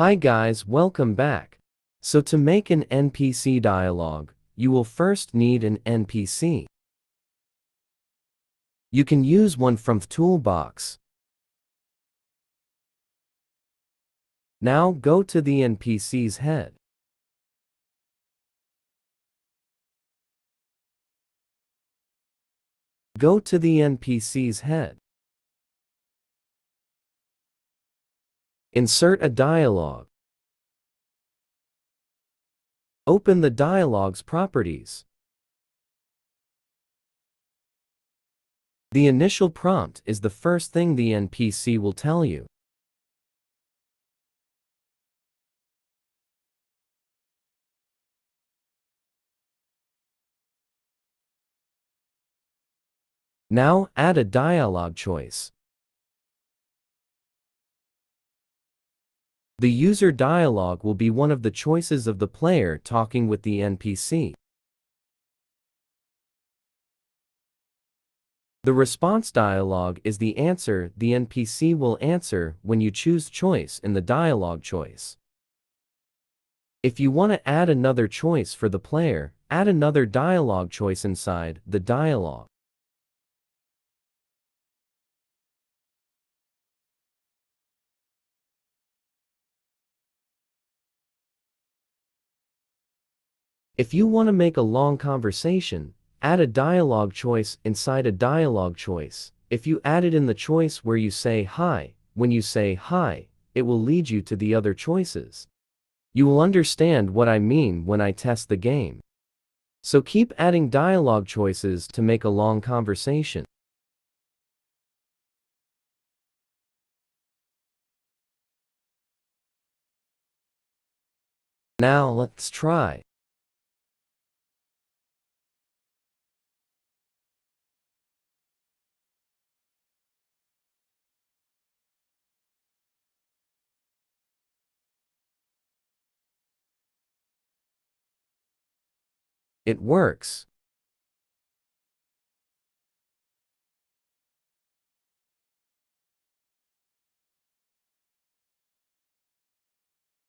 Hi guys, welcome back. So to make an NPC dialogue, you will first need an NPC. You can use one from the toolbox. Now go to the NPC's head. Go to the NPC's head. Insert a dialogue. Open the dialogue's properties. The initial prompt is the first thing the NPC will tell you. Now add a dialogue choice. The user dialogue will be one of the choices of the player talking with the NPC. The response dialogue is the answer the NPC will answer when you choose choice in the dialogue choice. If you want to add another choice for the player, add another dialogue choice inside the dialogue. If you want to make a long conversation, add a dialogue choice inside a dialogue choice. If you add it in the choice where you say hi, when you say hi, it will lead you to the other choices. You will understand what I mean when I test the game. So keep adding dialogue choices to make a long conversation. Now let's try. It works.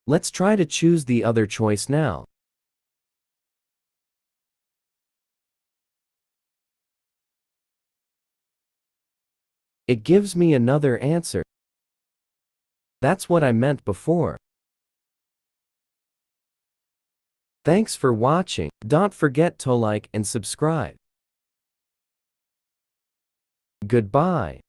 Let's try to choose the other choice now. It gives me another answer. That's what I meant before. Thanks for watching. Don't forget to like and subscribe. Goodbye.